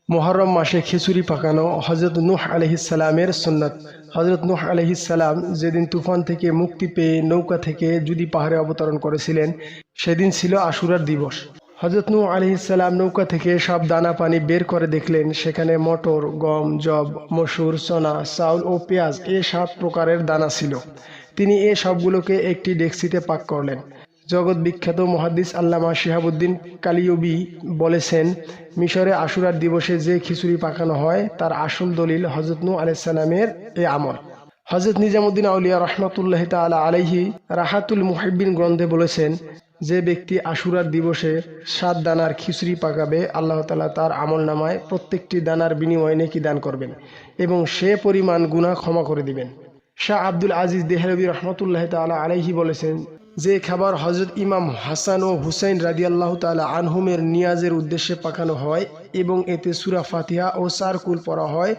মুহররম মাসে খিচুড়ি পাকানো হযরত নূহ আলাইহিস সালামের সুন্নাত। হযরত নূহ আলাইহিস সালাম যেদিন তুফান থেকে মুক্তি পেয়ে নৌকা থেকে জুদি পাহাড়ে অবতরণ করেছিলেন, সেদিন ছিল আশুরার দিবস। হযরত নূহ আলাইহিস সালাম নৌকা থেকে সব দানা পানি বের করে দেখলেন সেখানে মটর, গম, যব, মসুর, চনা, চাউল ও পেঁয়াজ এ 7 প্রকারের দানা ছিল। তিনি এ সবগুলোকে একটি ডেকচিতে পাক করলেন। জগৎ বিখ্যাত মুহাদ্দিস আল্লামা শিহাবুদ্দিন কালিয়ুবী বলেছেন, মিশরে আশুরার দিবসে যে খিচুড়ি পাকানো হয় তার আসল দলিল হযরত নূহ আলাইহিস সালামের এ আমল। হযরত নিজামুদ্দিন আউলিয়া রাহমাতুল্লাহি তাআলা আলাইহি রাহাতুল মুহিব্বিন গ্রন্থে বলেছেন, যে ব্যক্তি আশুরার দিবসে 7 দানার খিচুড়ি পাকাবে, আল্লাহ তাআলা তার আমলনামায় প্রত্যেকটি দানার বিনিময়ে নেকি দান করবেন এবং সে পরিমাণ গুনাহ ক্ষমা করে দিবেন। শাহ আব্দুল আজিজ দেহলভী রহমতুল্লাহ তাআলা আলাইহি বলেছেন, যে খাবার হযরত ইমাম হাসান ও হুসাইন রাদিয়াল্লাহু তাআলা আনহুমের নিয়াজের উদ্দেশ্যে পাকানো হয় এবং এতে সূরা ফাতিহা ও 4 কুল পড়া হয়,